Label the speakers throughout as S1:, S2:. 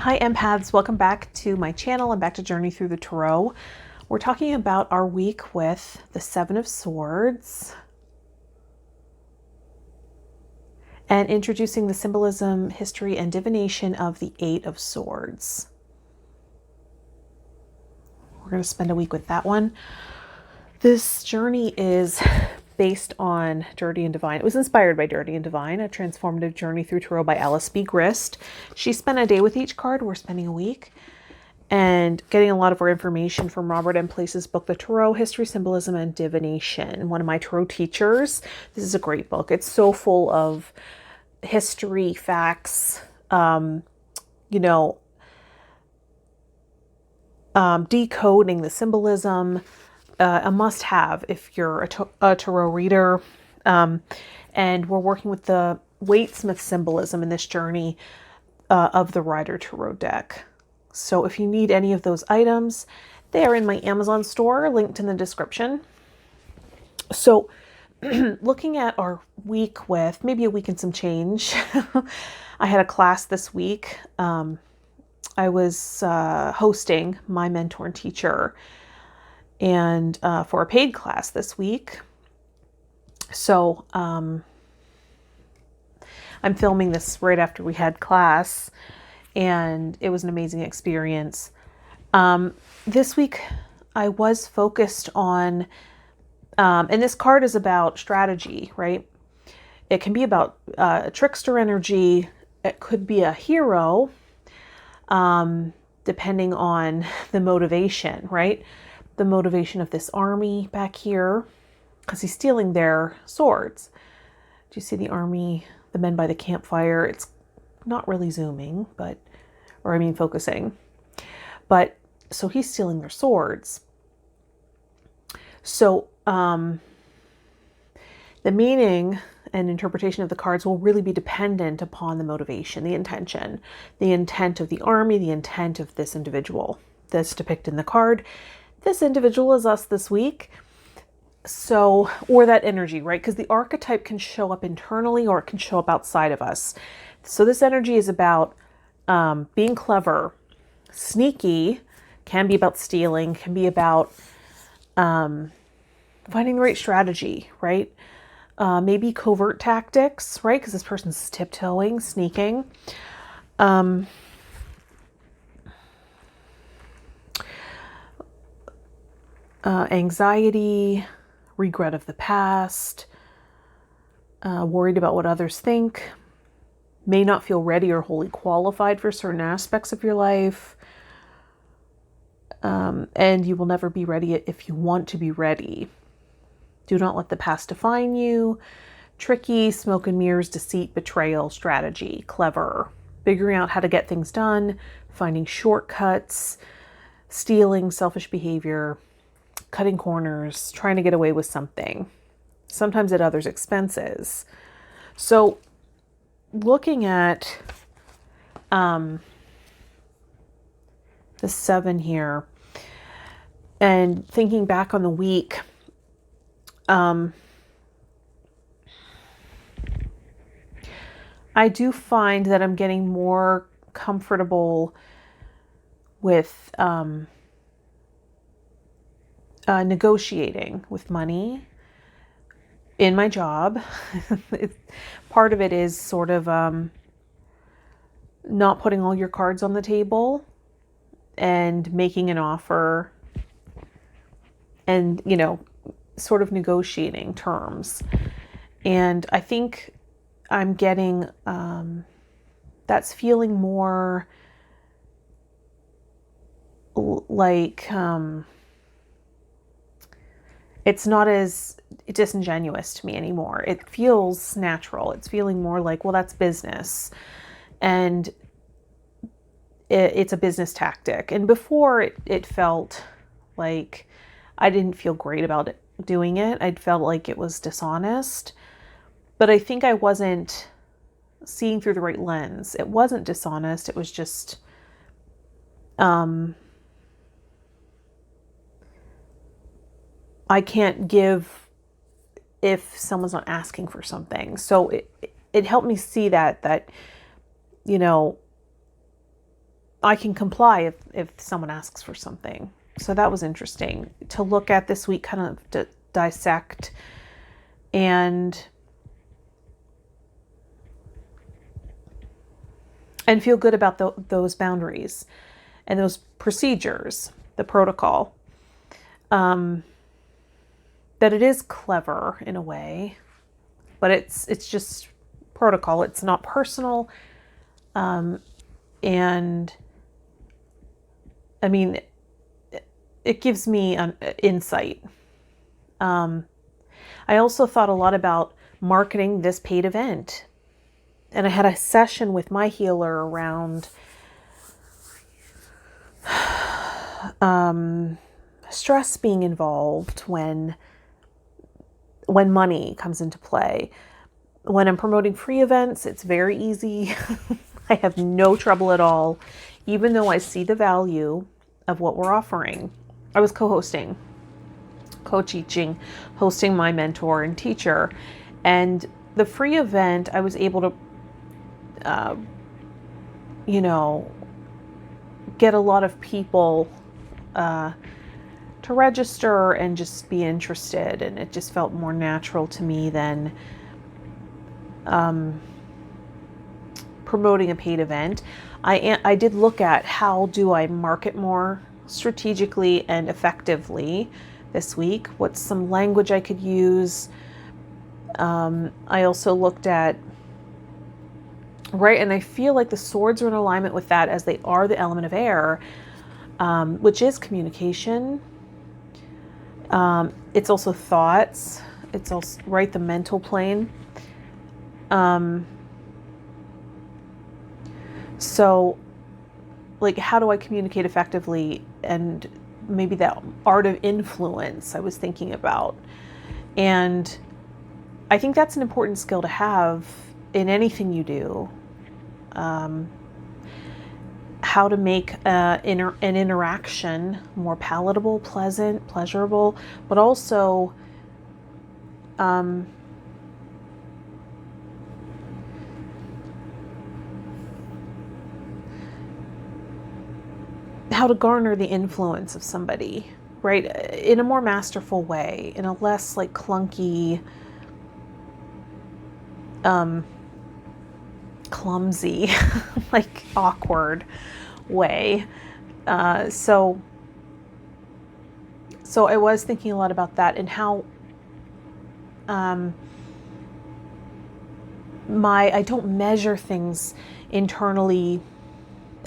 S1: Hi empaths, welcome back to my channel and back to Journey Through the Tarot. We're talking about our week with the Seven of Swords and introducing the symbolism, history, and divination of the Eight of Swords. We're going to spend a week with that one. This journey is based on Dirty and Divine. It was inspired by Dirty and Divine, a transformative journey through tarot by Alice B. Grist. She spent a day with each card. We're spending a week and getting a lot of our information from Robert M. Place's book, The Tarot, History, Symbolism, and Divination. One of my tarot teachers. This is a great book. It's so full of history, facts, decoding the symbolism, a must-have if you're a tarot reader. And we're working with the Waite-Smith symbolism in this journey of the Rider Tarot deck. So if you need any of those items, they are in my Amazon store, linked in the description. So looking at our week with maybe a week and some change, I had a class this week. I was hosting my mentor and teacher and for a paid class this week. So I'm filming this right after we had class, and it was an amazing experience. This week I was focused on, and this card is about strategy, right? It can be about trickster energy. It could be a hero, depending on the motivation, right? The motivation of this army back here, because he's stealing their swords. Do you see the army, the men by the campfire? It's not really zooming, focusing. But so he's stealing their swords. So the meaning and interpretation of the cards will really be dependent upon the motivation, the intention, the intent of the army, the intent of this individual that's depicted in the card. This individual is us this week. So, or that energy, right? Because the archetype can show up internally or it can show up outside of us. So this energy is about being clever, sneaky, can be about stealing, can be about finding the right strategy, right? Maybe covert tactics, right? Because this person's tiptoeing, sneaking. Anxiety, regret of the past, worried about what others think, may not feel ready or wholly qualified for certain aspects of your life. And you will never be ready if you want to be ready. Do not let the past define you. Tricky, smoke and mirrors, deceit, betrayal, strategy, clever, figuring out how to get things done, finding shortcuts, stealing, selfish behavior, cutting corners, trying to get away with something, sometimes at others' expenses. So looking at the 7 here and thinking back on the week, I do find that I'm getting more comfortable with negotiating with money in my job. Part of it is sort of not putting all your cards on the table and making an offer and, sort of negotiating terms. And I think I'm getting, that's feeling more like, it's not as disingenuous to me anymore. It feels natural. It's feeling more like, well, that's business. And it's a business tactic. And before it felt like I didn't feel great about it, doing it. I felt like it was dishonest. But I think I wasn't seeing through the right lens. It wasn't dishonest. It was just I can't give if someone's not asking for something. So it helped me see that I can comply if someone asks for something. So that was interesting to look at this week, kind of to dissect and feel good about those boundaries and those procedures, the protocol. That it is clever in a way, but it's just protocol. It's not personal. And I mean, it gives me an insight. I also thought a lot about marketing this paid event. And I had a session with my healer around stress being involved when money comes into play. When I'm promoting free events, it's very easy. I have no trouble at all, even though I see the value of what we're offering. I was co-hosting, co-teaching, hosting my mentor and teacher. And the free event, I was able to, get a lot of people to register and just be interested. And it just felt more natural to me than promoting a paid event. I did look at how do I market more strategically and effectively this week. What's some language I could use? I also looked at, right, and I feel like the swords are in alignment with that, as they are the element of air, which is communication. It's also thoughts. It's also, right, the mental plane. So, like, how do I communicate effectively? And maybe that art of influence I was thinking about. And I think that's an important skill to have in anything you do. How to make an interaction more palatable, pleasant, pleasurable, but also how to garner the influence of somebody, right? In a more masterful way, in a less like clunky, clumsy, like awkward way. So I was thinking a lot about that and how I don't measure things internally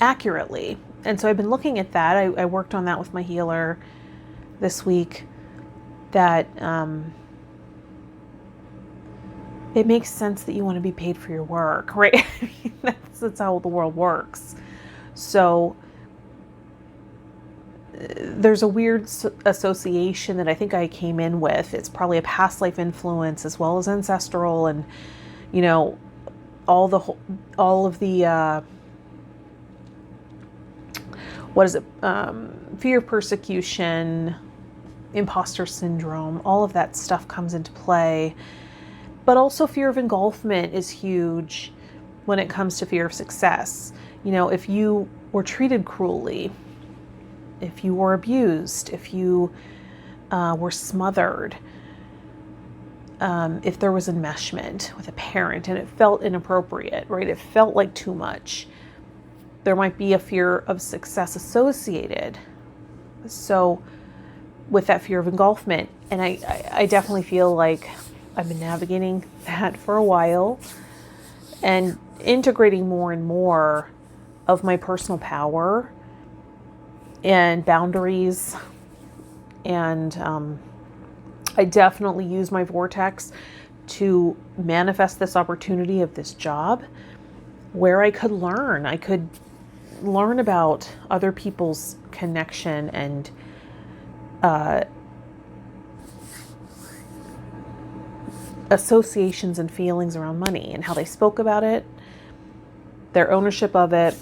S1: accurately. And so I've been looking at that. I worked on that with my healer this week, that it makes sense that you want to be paid for your work, right? That's how the world works. So there's a weird association that I think I came in with. It's probably a past life influence as well as ancestral, and all of the fear of persecution, imposter syndrome, all of that stuff comes into play. But also fear of engulfment is huge when it comes to fear of success. If you were treated cruelly, if you were abused, if you were smothered, if there was enmeshment with a parent and it felt inappropriate, right? It felt like too much. There might be a fear of success associated. So with that fear of engulfment, and I definitely feel like I've been navigating that for a while and integrating more and more of my personal power and boundaries. And I definitely use my vortex to manifest this opportunity of this job where I could learn. I could learn about other people's connection and associations and feelings around money and how they spoke about it, their ownership of it,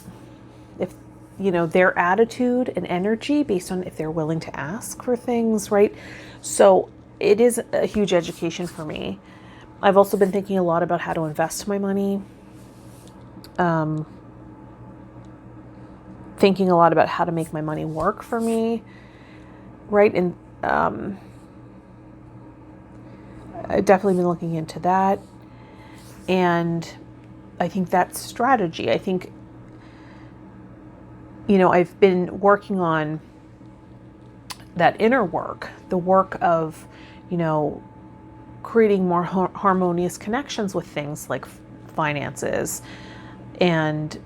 S1: if their attitude and energy based on if they're willing to ask for things, right? So it is a huge education for me. I've also been thinking a lot about how to invest my money. thinking a lot about how to make my money work for me, right? And I've definitely been looking into that. And I think that's strategy. I think, I've been working on that inner work, the work of, creating more harmonious connections with things like finances and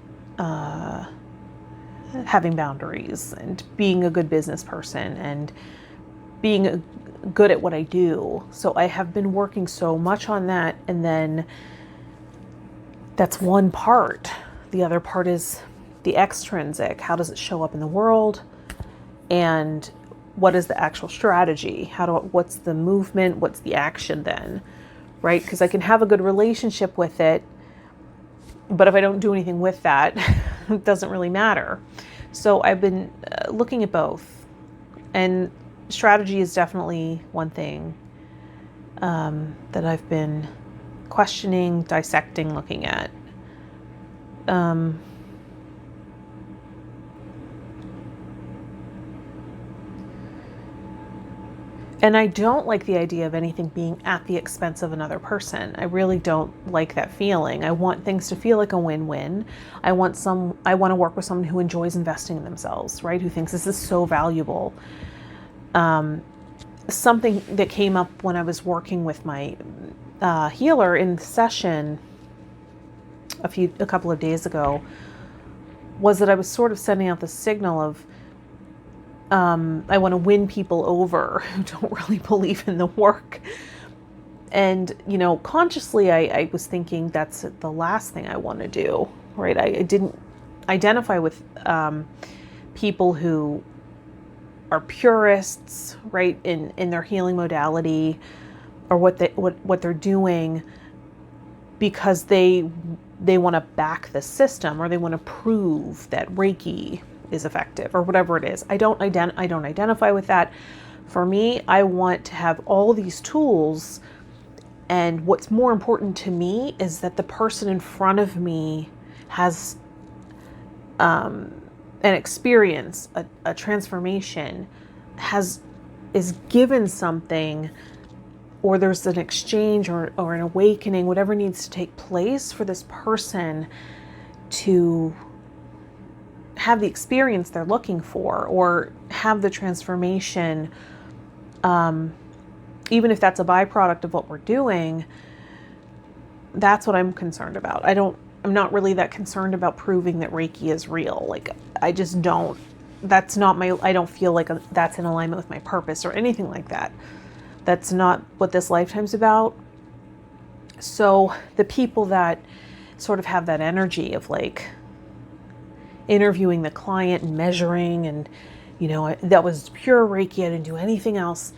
S1: having boundaries and being a good business person and being good at what I do. So I have been working so much on that. And then that's one part. The other part is the extrinsic. How does it show up in the world? And what is the actual strategy? What's the movement? What's the action then? Right? Because I can have a good relationship with it, but if I don't do anything with that, it doesn't really matter. So I've been looking at both. And strategy is definitely one thing that I've been questioning, dissecting, looking at. And I don't like the idea of anything being at the expense of another person. I really don't like that feeling. I want things to feel like a win-win. I want to work with someone who enjoys investing in themselves, right? Who thinks this is so valuable. Something that came up when I was working with my healer in the session a couple of days ago was that I was sort of sending out the signal of I want to win people over who don't really believe in the work. And, consciously I was thinking that's the last thing I want to do, right? I didn't identify with people who are purists, right, in their healing modality or what they're doing because they want to back the system or they want to prove that Reiki is effective or whatever it is. I don't identify with that. For me, I want to have all these tools, and what's more important to me is that the person in front of me has an experience, a transformation, is given something, or there's an exchange or an awakening, whatever needs to take place for this person to have the experience they're looking for or have the transformation, even if that's a byproduct of what we're doing. That's what I'm concerned about. I'm not really that concerned about proving that Reiki is real. Like, I just don't, I don't feel like that's in alignment with my purpose or anything like that. That's not what this lifetime's about. So the people that sort of have that energy of like interviewing the client and measuring and, that was pure Reiki, I didn't do anything else.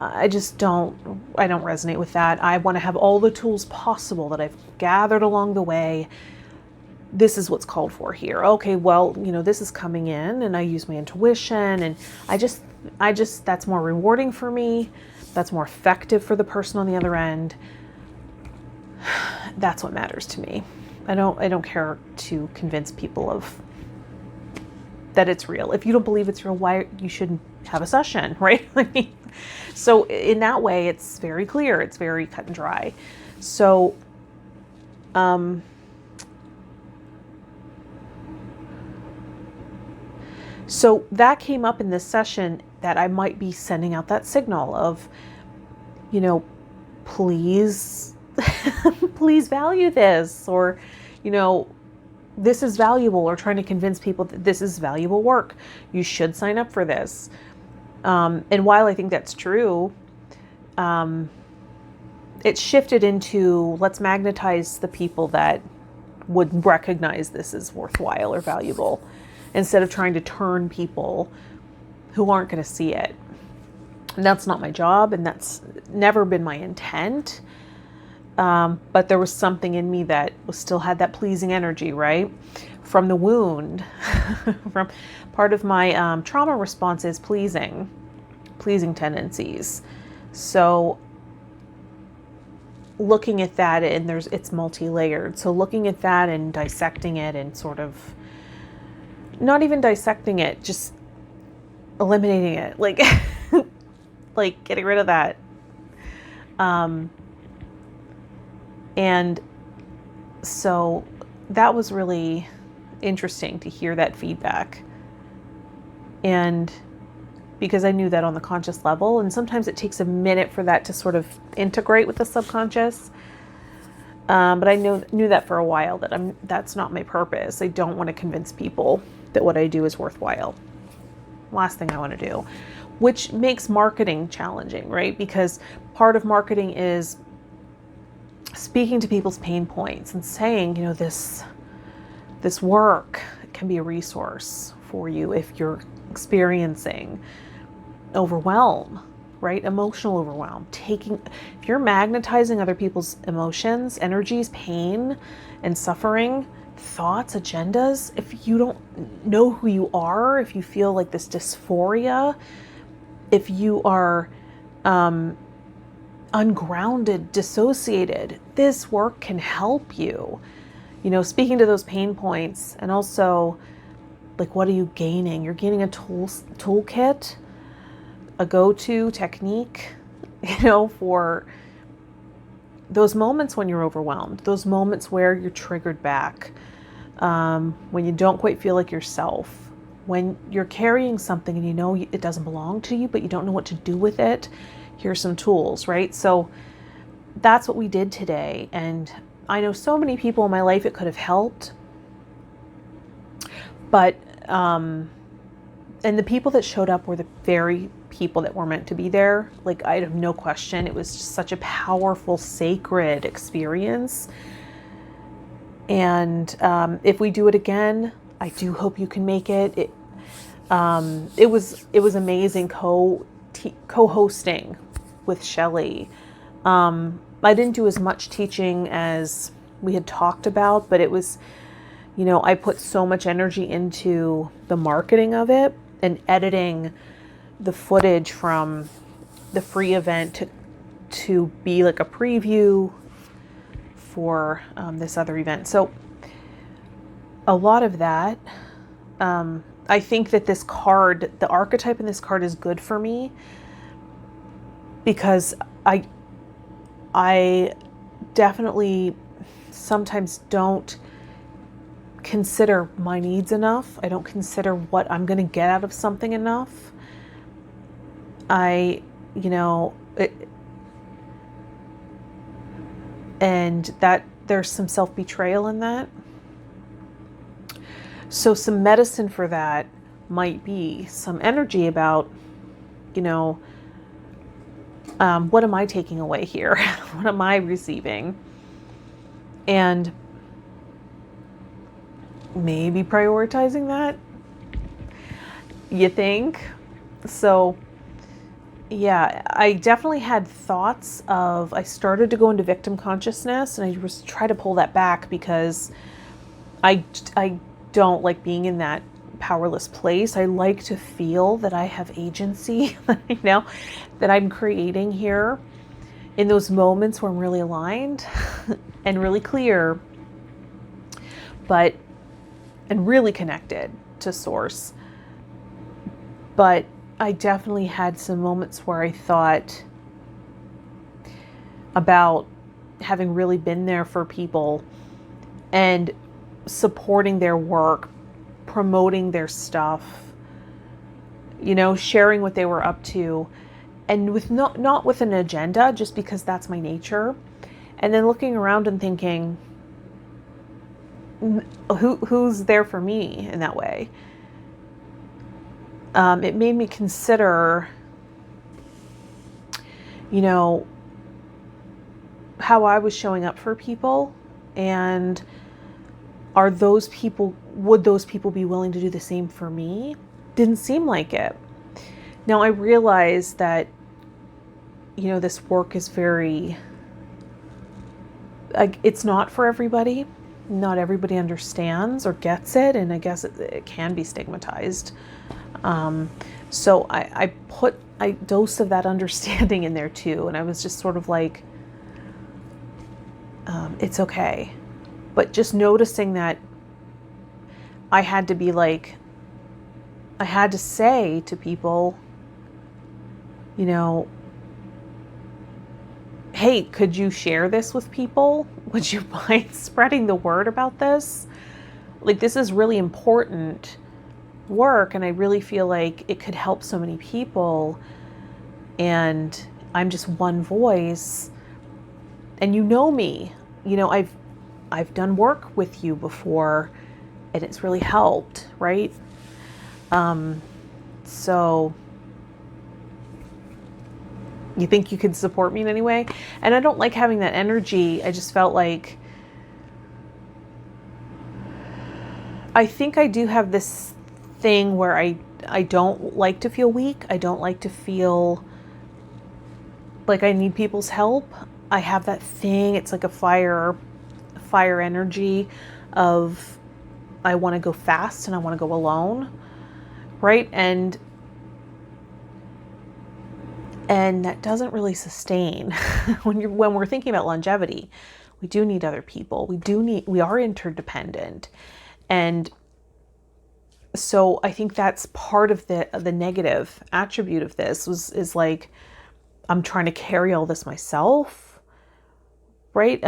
S1: I don't resonate with that. I want to have all the tools possible that I've gathered along the way. This is what's called for here. Okay, well, this is coming in and I use my intuition and I just, that's more rewarding for me. That's more effective for the person on the other end. That's what matters to me. I don't care to convince people that it's real. If you don't believe it's real, why you shouldn't have a session, right? So in that way, it's very clear. It's very cut and dry. So, so that came up in this session that I might be sending out that signal of, please, please value this, or, this is valuable, or trying to convince people that this is valuable work. You should sign up for this. And while I think that's true, it shifted into let's magnetize the people that would recognize this as worthwhile or valuable, instead of trying to turn people who aren't going to see it. And that's not my job, and that's never been my intent. But there was something in me that still had that pleasing energy, right? From the wound. From part of my trauma response is pleasing tendencies. So looking at that, and it's multi-layered. So looking at that and dissecting it and sort of not even dissecting it, just eliminating it, like, like getting rid of that. And so that was really interesting to hear that feedback. And because I knew that on the conscious level, and sometimes it takes a minute for that to sort of integrate with the subconscious. But I knew that for a while, that that's not my purpose. I don't want to convince people that what I do is worthwhile. Last thing I want to do, which makes marketing challenging, right? Because part of marketing is speaking to people's pain points and saying, this work can be a resource for you if you're experiencing overwhelm, right? Emotional overwhelm. If you're magnetizing other people's emotions, energies, pain, and suffering, thoughts, agendas, if you don't know who you are, if you feel like this dysphoria, if you are ungrounded, dissociated, this work can help you. Speaking to those pain points, and also, like, what are you gaining? You're gaining a toolkit, a go-to technique, for those moments when you're overwhelmed, those moments where you're triggered back, when you don't quite feel like yourself, when you're carrying something and it doesn't belong to you, but you don't know what to do with it. Here's some tools, right? So that's what we did today. And I know so many people in my life it could have helped, but and the people that showed up were the very people that were meant to be there. Like, I have no question. It was just such a powerful, sacred experience. And if we do it again, I do hope you can make it. It was amazing co-hosting with Shelley. I didn't do as much teaching as we had talked about, but it was, I put so much energy into the marketing of it and editing the footage from the free event to be like a preview for this other event. So a lot of that, I think that this card, the archetype in this card, is good for me because I definitely sometimes don't consider my needs enough. I don't consider what I'm going to get out of something enough. And that there's some self-betrayal in that. So some medicine for that might be some energy about, what am I taking away here? What am I receiving? And maybe prioritizing that, you think? So yeah, I definitely had thoughts of, I started to go into victim consciousness, and I was try to pull that back because I don't like being in that powerless place. I like to feel that I have agency, that I'm creating here in those moments where I'm really aligned and really clear, and really connected to source. But I definitely had some moments where I thought about having really been there for people and supporting their work, promoting their stuff, sharing what they were up to, and with not with an agenda, just because that's my nature. And then looking around and thinking, who's there for me in that way? It made me consider, how I was showing up for people, and would those people be willing to do the same for me? Didn't seem like it. Now I realize that, this work is very, it's not for everybody. Not everybody understands or gets it, and I guess it can be stigmatized. So I put a dose of that understanding in there too, and I was just sort of like, it's okay. But just noticing that I had to be like, I had to say to people, you know, hey, could you share this with people? Would you mind spreading the word about this? Like, this is really important work, and I really feel like it could help so many people. And I'm just one voice. And you know me. I've done work with you before, and it's really helped, right? So you think you could support me in any way? And I don't like having that energy. I just felt like I think I do have this thing where I don't like to feel weak. I don't like to feel like I need people's help. I have that thing. It's like a fire energy of I want to go fast and I want to go alone, right? And that doesn't really sustain when we're thinking about longevity. We do need other people. We are interdependent. And so I think that's part of the negative attribute of this is like, I'm trying to carry all this myself, right?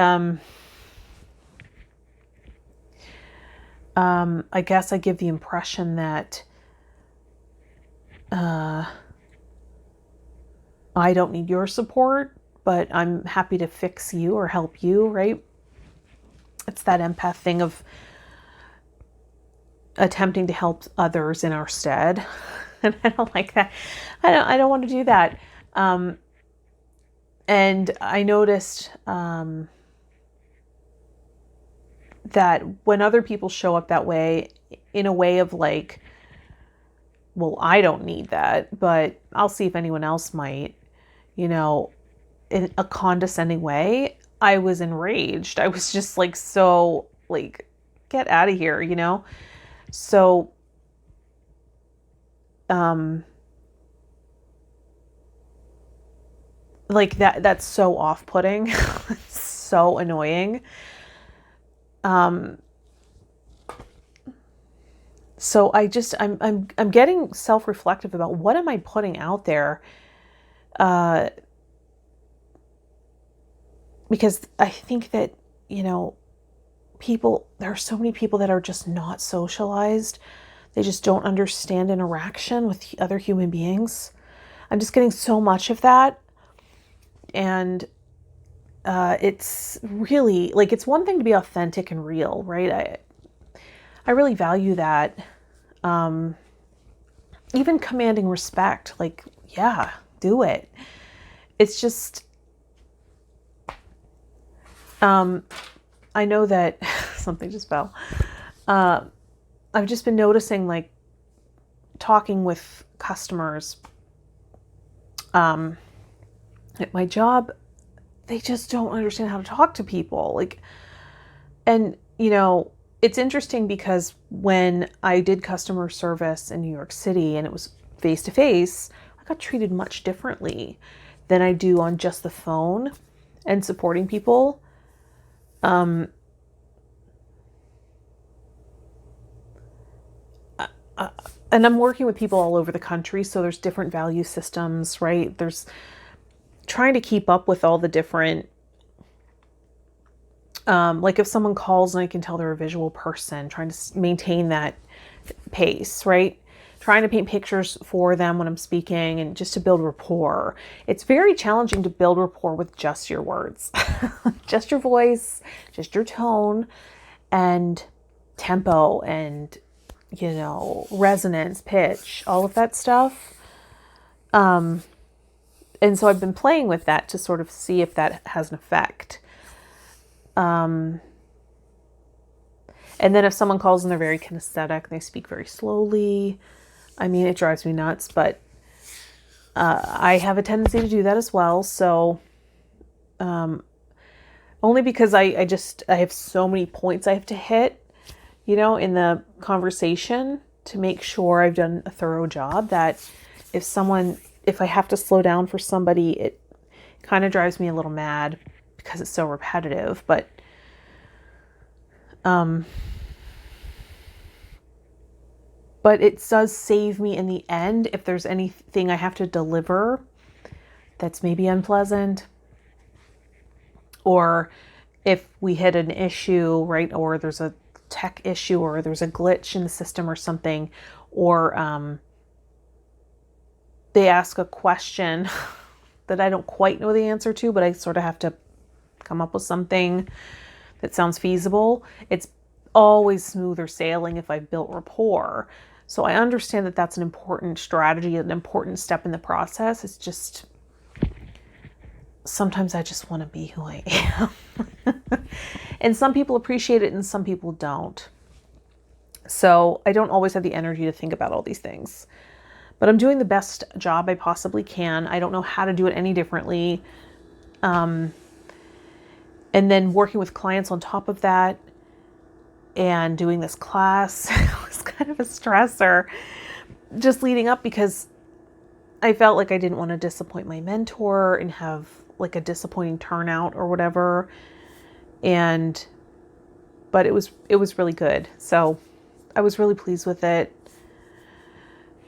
S1: I guess I give the impression that I don't need your support, but I'm happy to fix you or help you, right? It's that empath thing of attempting to help others in our stead. And I don't like that. I don't want to do that. And I noticed that when other people show up that way, in a way of like, well, I don't need that, but I'll see if anyone else might, in a condescending way, I was enraged. I was just like, so like, get out of here, So, like that's so off-putting. It's so annoying. So I'm getting self-reflective about what am I putting out there, because I think that there are so many people that are just not socialized. They just don't understand interaction with other human beings. I'm just getting so much of that, and it's really like, it's one thing to be authentic and real, right? I really value that. Even commanding respect, like, yeah, do it. It's just, I know that something just fell. I've just been noticing, like, talking with customers at my job, they just don't understand how to talk to people. Like, and it's interesting because when I did customer service in New York City and it was face to face, I got treated much differently than I do on just the phone and supporting people. And I'm working with people all over the country, so there's different value systems, right? There's trying to keep up with all the different, like if someone calls and I can tell they're a visual person, trying to maintain that pace, right? Trying to paint pictures for them when I'm speaking and just to build rapport. It's very challenging to build rapport with just your words, just your voice, just your tone and tempo and, resonance, pitch, all of that stuff. And so I've been playing with that to sort of see if that has an effect. And then if someone calls and they're very kinesthetic, they speak very slowly. I mean, it drives me nuts, but I have a tendency to do that as well. So only because I have so many points I have to hit, in the conversation to make sure I've done a thorough job, that if I have to slow down for somebody, it kind of drives me a little mad because it's so repetitive. But But it does save me in the end if there's anything I have to deliver that's maybe unpleasant, or if we hit an issue, right, or there's a tech issue, or there's a glitch in the system or something, or they ask a question that I don't quite know the answer to, but I sort of have to come up with something that sounds feasible. It's always smoother sailing if I've built rapport. So I understand that that's an important strategy, an important step in the process. It's just, sometimes I just want to be who I am. And some people appreciate it and some people don't. So I don't always have the energy to think about all these things. But I'm doing the best job I possibly can. I don't know how to do it any differently. And then working with clients on top of that and doing this class was kind of a stressor just leading up, because I felt like I didn't want to disappoint my mentor and have like a disappointing turnout or whatever. But it was really good. So I was really pleased with it.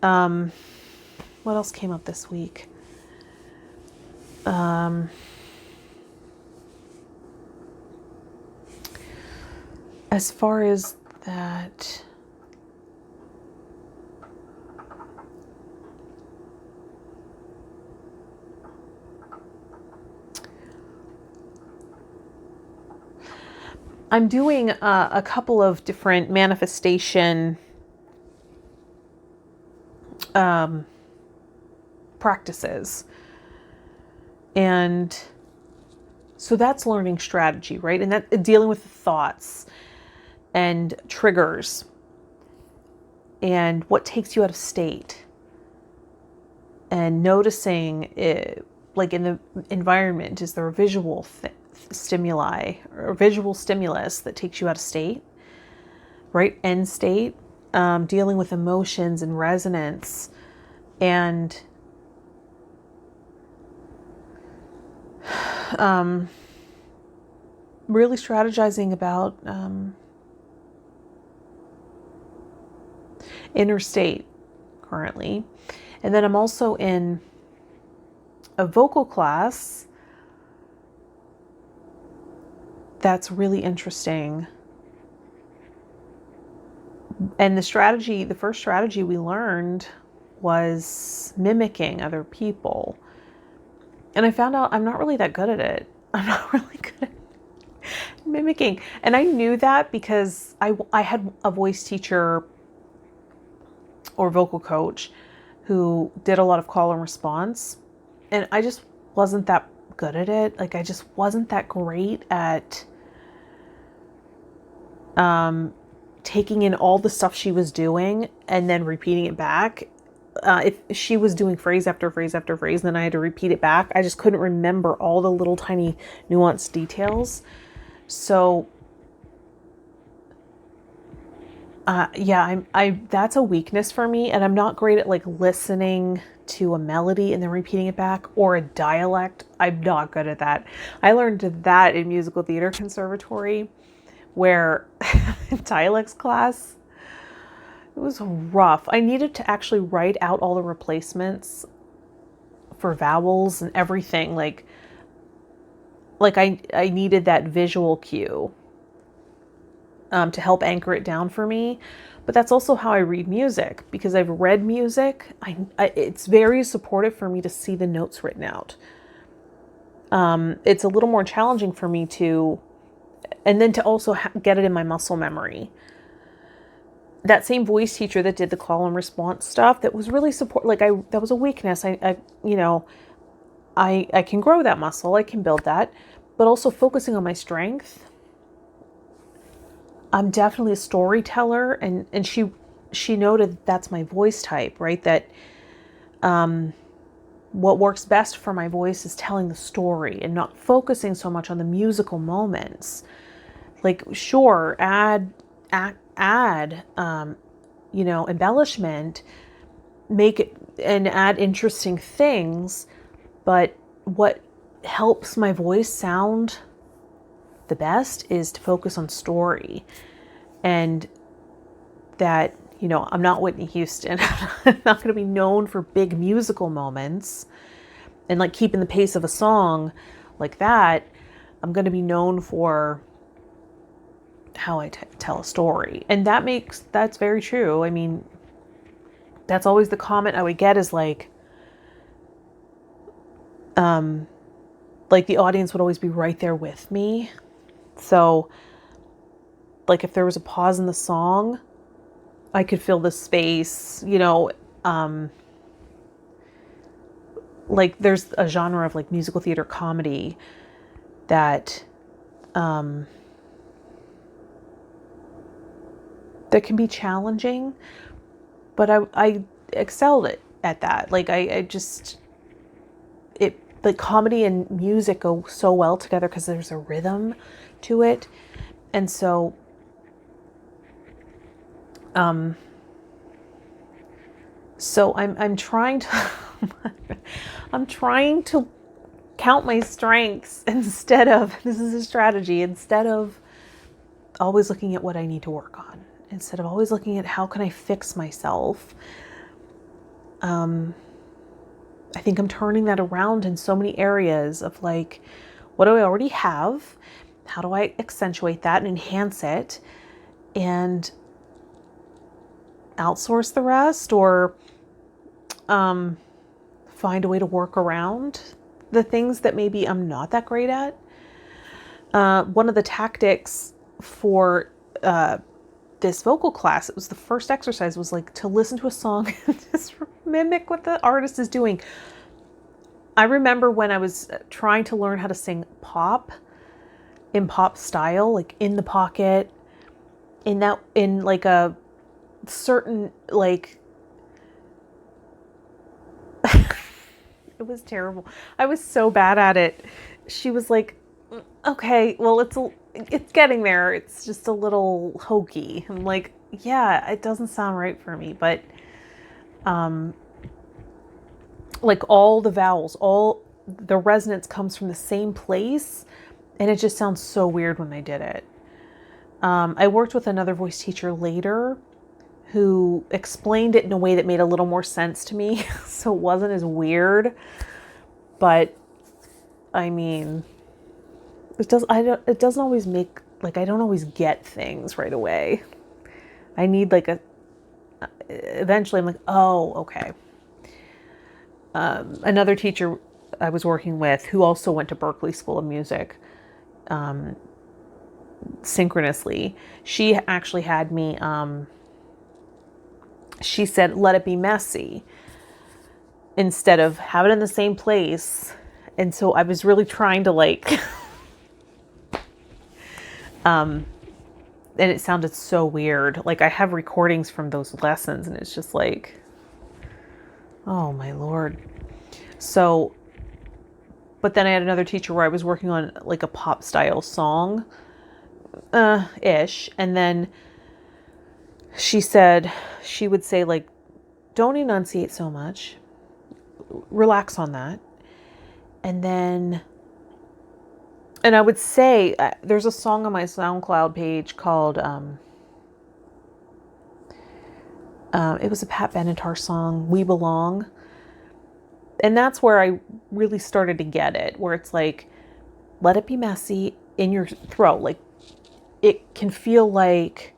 S1: What else came up this week? As far as that, I'm doing a couple of different manifestation practices. And so that's learning strategy, right? And that dealing with the thoughts and triggers and what takes you out of state, and noticing it, like in the environment, is there a visual stimuli or visual stimulus that takes you out of state, right? End state, dealing with emotions and resonance, and really strategizing about inner state currently. And then I'm also in a vocal class that's really interesting. And the first strategy we learned was mimicking other people. And I found out I'm not really that good at it. I'm not really good at mimicking. And I knew that because I had a voice teacher or vocal coach who did a lot of call and response. And I just wasn't that good at it. Like, I just wasn't that great at taking in all the stuff she was doing and then repeating it back. If she was doing phrase after phrase after phrase, then I had to repeat it back. I just couldn't remember all the little tiny nuanced details. So that's a weakness for me, and I'm not great at like listening to a melody and then repeating it back, or a dialect. I'm not good at that. I learned that in musical theater conservatory, where dialects class, it was rough. I needed to actually write out all the replacements for vowels and everything. Like I needed that visual cue to help anchor it down for me. But that's also how I read music, because I've read music. It's very supportive for me to see the notes written out. It's a little more challenging for me and then to also get it in my muscle memory. That same voice teacher that did the call and response stuff, that was really that was a weakness. I can grow that muscle. I can build that, but also focusing on my strength. I'm definitely a storyteller, and she noted that's my voice type, right? That what works best for my voice is telling the story and not focusing so much on the musical moments. Like, sure, add embellishment, make it and add interesting things, but what helps my voice sound the best is to focus on story, and that, I'm not Whitney Houston. I'm not going to be known for big musical moments and like keeping the pace of a song like that. I'm going to be known for how I tell a story. And that's very true. I mean, that's always the comment I would get is like the audience would always be right there with me. So like if there was a pause in the song, I could fill the space, like there's a genre of like musical theater comedy that that can be challenging, but I excelled at that. Like like comedy and music go so well together because there's a rhythm to it. And so I'm trying to I'm trying to count my strengths instead of, this is a strategy, instead of always looking at what I need to work on, instead of always looking at how can I fix myself. I think I'm turning that around in so many areas of like, what do I already have? How do I accentuate that and enhance it and outsource the rest, or find a way to work around the things that maybe I'm not that great at. One of the tactics for this vocal class, it was the first exercise, was like to listen to a song and just mimic what the artist is doing. I remember when I was trying to learn how to sing pop, in pop style, like in the pocket, in like a certain, like, it was terrible. I was so bad at it. She was like, okay, well, it's getting there. It's just a little hokey. I'm like, yeah, it doesn't sound right for me, but like all the vowels, all the resonance comes from the same place, and it just sounds so weird when I did it. I worked with another voice teacher later who explained it in a way that made a little more sense to me, so it wasn't as weird. But I mean, it doesn't always make, like, I don't always get things right away. I need like eventually I'm like, oh, okay. Another teacher I was working with who also went to Berklee School of Music, synchronously, she actually had me, she said, let it be messy instead of have it in the same place. And so I was really trying to like, and it sounded so weird. Like I have recordings from those lessons and it's just like, oh my Lord. So, but then I had another teacher where I was working on like a pop style song, ish. And then she would say like, don't enunciate so much, relax on that. And then, and I would say, there's a song on my SoundCloud page called, it was a Pat Benatar song, We Belong. And that's where I really started to get it, where it's like, let it be messy in your throat. Like it can feel like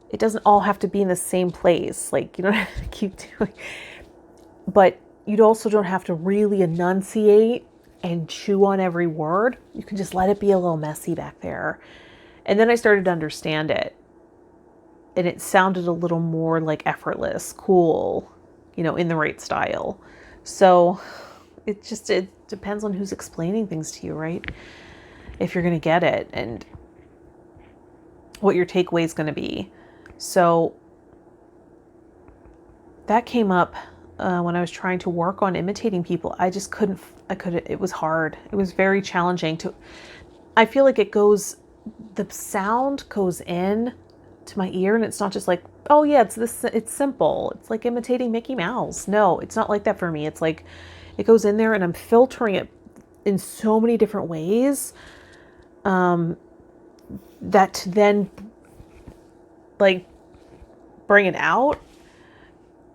S1: it doesn't all have to be in the same place. Like you don't have to keep doing, but you also don't have to really enunciate and chew on every word. You can just let it be a little messy back there. And then I started to understand it. And it sounded a little more like effortless, cool, in the right style. So it depends on who's explaining things to you, right? If you're going to get it and what your takeaway is going to be. So that came up when I was trying to work on imitating people. It was hard. It was very challenging I feel like the sound goes in to my ear and it's not just like, oh yeah, it's simple. It's like imitating Mickey Mouse. No, it's not like that for me. It's like, it goes in there and I'm filtering it in so many different ways, that then like bring it out.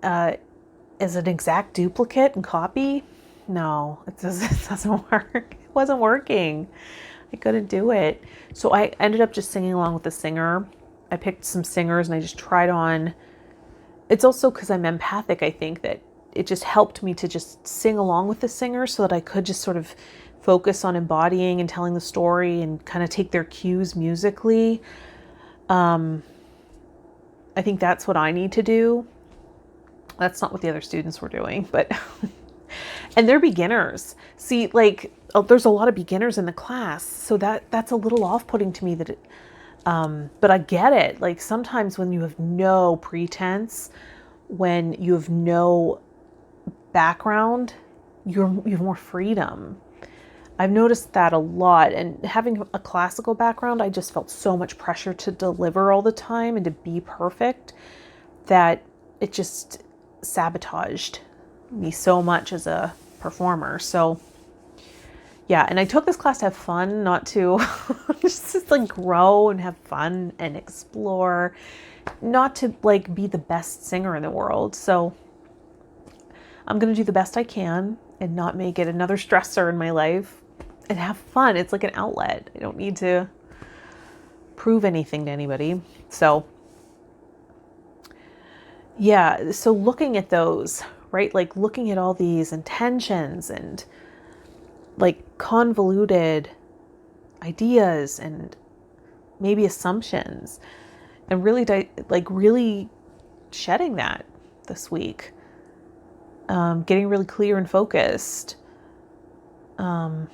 S1: as an exact duplicate and copy. No, it doesn't work. It wasn't working. I couldn't do it. So I ended up just singing along with the singer. I picked some singers and I just tried on. It's also because I'm empathic, I think, that it just helped me to just sing along with the singer so that I could just sort of focus on embodying and telling the story and kind of take their cues musically. I think that's what I need to do. That's not what the other students were doing, but and they're beginners. See, like, there's a lot of beginners in the class, so that's a little off-putting to me that it, but I get it. Like, sometimes when you have no pretense, when you have no background, you have more freedom. I've noticed that a lot. And having a classical background, I just felt so much pressure to deliver all the time and to be perfect that it just sabotaged me so much as a performer. So yeah, and I took this class to have fun, not to just like grow and have fun and explore, not to like be the best singer in the world. So I'm going to do the best I can and not make it another stressor in my life and have fun. It's like an outlet. I don't need to prove anything to anybody. So yeah, so looking at those, right? Like looking at all these intentions and like convoluted ideas and maybe assumptions, and really really shedding that this week, getting really clear and focused, and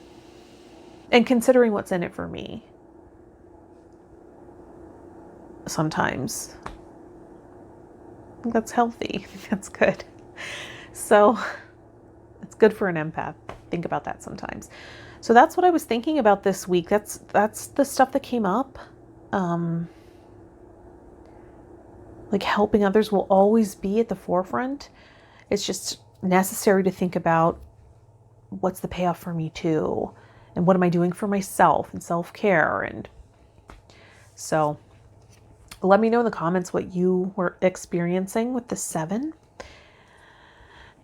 S1: considering what's in it for me. Sometimes I think that's healthy. That's good. So it's good for an empath. Think about that sometimes. So that's what I was thinking about this week. That's the stuff that came up. Like helping others will always be at the forefront. It's just necessary to think about what's the payoff for me too, and what am I doing for myself and self-care. And so let me know in the comments what you were experiencing with the 7.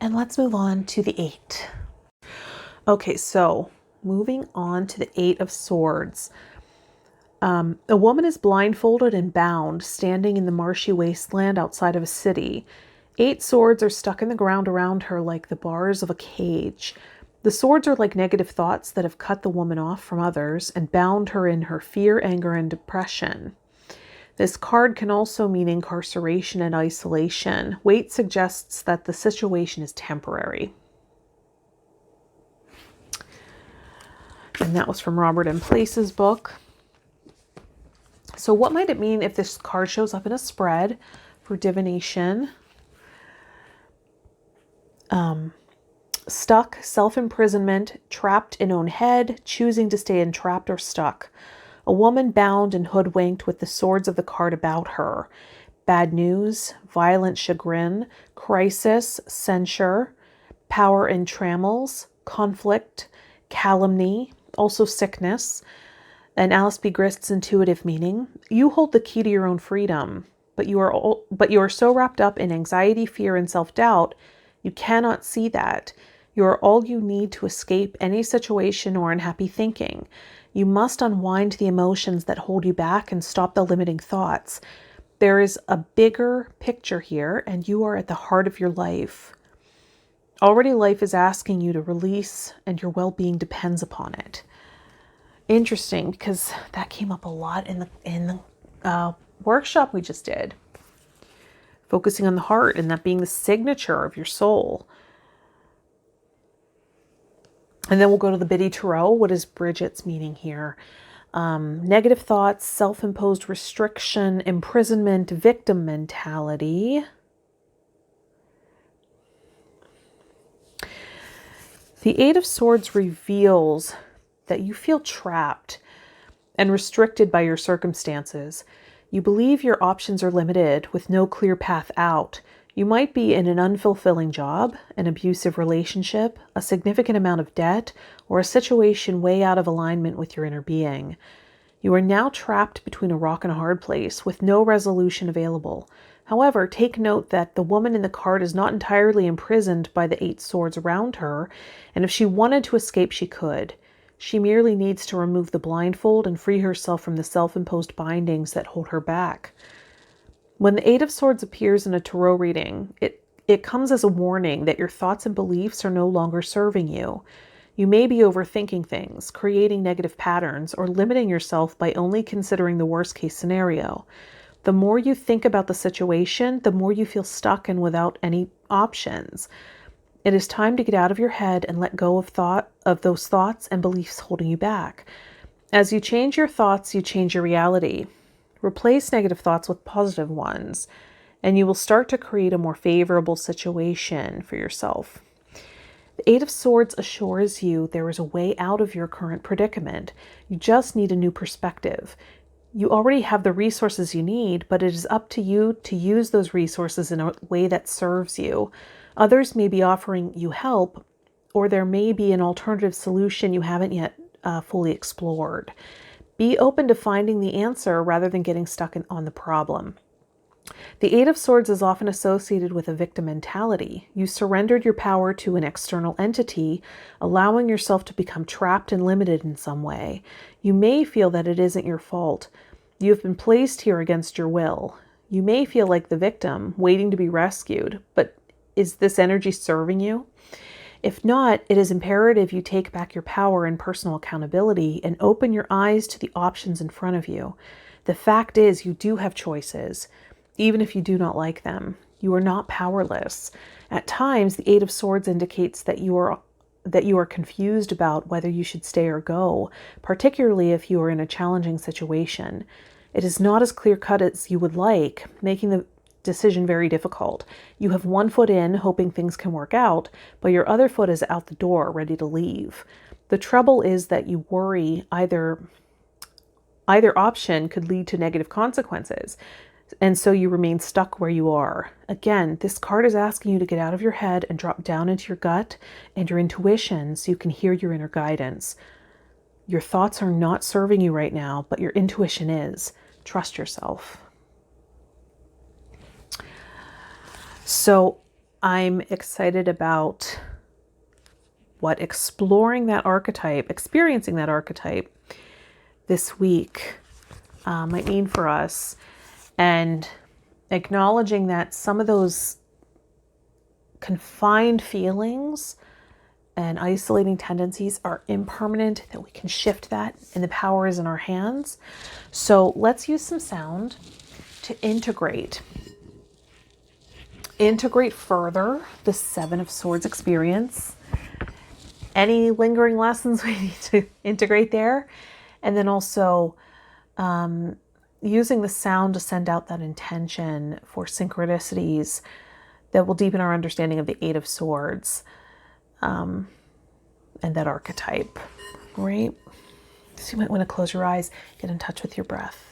S1: And let's move on to the 8. Okay, so moving on to the 8 of Swords. A woman is blindfolded and bound, standing in the marshy wasteland outside of a city. 8 swords are stuck in the ground around her like the bars of a cage. The swords are like negative thoughts that have cut the woman off from others and bound her in her fear, anger, and depression. This card can also mean incarceration and isolation. Weight suggests that the situation is temporary. And that was from Robert M. Place's book. So what might it mean if this card shows up in a spread for divination? Stuck, self-imprisonment, trapped in own head, choosing to stay entrapped or stuck. A woman bound and hoodwinked with the swords of the card about her. Bad news, violent chagrin, crisis, censure, power and trammels, conflict, calumny, also sickness. And Alice B. Grist's intuitive meaning: you hold the key to your own freedom, but you are so wrapped up in anxiety, fear, and self-doubt, you cannot see that. You are all you need to escape any situation or unhappy thinking. You must unwind the emotions that hold you back and stop the limiting thoughts. There is a bigger picture here, and you are at the heart of your life. Already life is asking you to release, and your well-being depends upon it. Interesting, because that came up a lot in the workshop we just did. Focusing on the heart and that being the signature of your soul. And then we'll go to the Biddy Tarot. What is Bridget's meaning here? Negative thoughts, self-imposed restriction, imprisonment, victim mentality. The 8 of Swords reveals that you feel trapped and restricted by your circumstances. You believe your options are limited with no clear path out. You might be in an unfulfilling job, an abusive relationship, a significant amount of debt, or a situation way out of alignment with your inner being. You are now trapped between a rock and a hard place with no resolution available. However, take note that the woman in the card is not entirely imprisoned by the 8 swords around her, and if she wanted to escape, she could. She merely needs to remove the blindfold and free herself from the self-imposed bindings that hold her back. When the 8 of Swords appears in a tarot reading, it comes as a warning that your thoughts and beliefs are no longer serving you. You may be overthinking things, creating negative patterns, or limiting yourself by only considering the worst-case scenario. The more you think about the situation, the more you feel stuck and without any options. It is time to get out of your head and let go of those thoughts and beliefs holding you back. As you change your thoughts, you change your reality. Replace negative thoughts with positive ones, and you will start to create a more favorable situation for yourself. The 8 of Swords assures you there is a way out of your current predicament. You just need a new perspective. You already have the resources you need, but it is up to you to use those resources in a way that serves you. Others may be offering you help, or there may be an alternative solution you haven't yet fully explored. Be open to finding the answer rather than getting stuck on the problem. The 8 of Swords is often associated with a victim mentality. You surrendered your power to an external entity, allowing yourself to become trapped and limited in some way. You may feel that it isn't your fault. You have been placed here against your will. You may feel like the victim, waiting to be rescued, but is this energy serving you? If not, it is imperative you take back your power and personal accountability and open your eyes to the options in front of you. The fact is, you do have choices. Even if you do not like them, you are not powerless. At times, the 8 of Swords indicates that you are confused about whether you should stay or go, particularly if you are in a challenging situation. It is not as clear-cut as you would like, making the decision very difficult. You have one foot in, hoping things can work out, but your other foot is out the door, ready to leave. The trouble is that you worry either option could lead to negative consequences. And so you remain stuck where you are. Again, this card is asking you to get out of your head and drop down into your gut and your intuition so you can hear your inner guidance. Your thoughts are not serving you right now, but your intuition is. Trust yourself. So I'm excited about what experiencing that archetype this week might mean for us. And acknowledging that some of those confined feelings and isolating tendencies are impermanent, that we can shift that, and the power is in our hands. So let's use some sound to integrate further the 7 of Swords experience. Any lingering lessons we need to integrate there. And then also, using the sound to send out that intention for synchronicities that will deepen our understanding of the 8 of Swords and that archetype, right? So you might want to close your eyes, get in touch with your breath.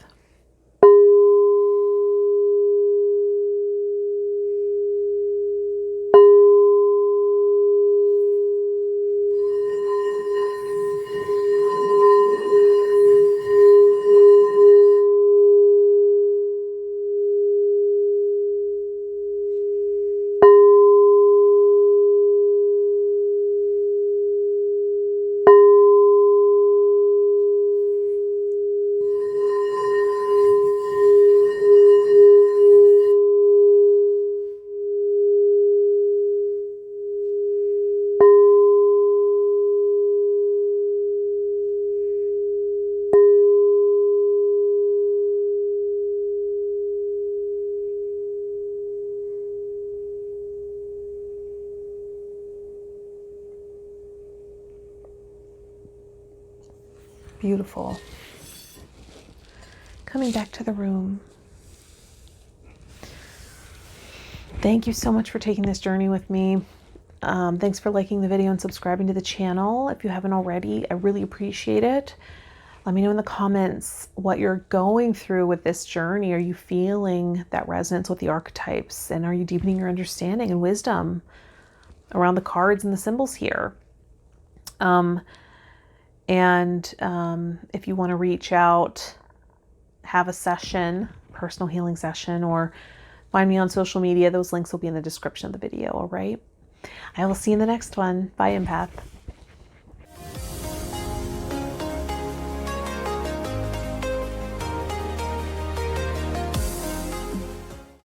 S1: Beautiful. Coming back to the room. Thank you so much for taking this journey with me. Thanks for liking the video and subscribing to the channel. If you haven't already, I really appreciate it. Let me know in the comments what you're going through with this journey. Are you feeling that resonance with the archetypes? And are you deepening your understanding and wisdom around the cards and the symbols here? If you want to reach out, have a session, personal healing session, or Find me on social media. Those links will be in the description of the video, all right? I will see you in the next one. Bye, Empath.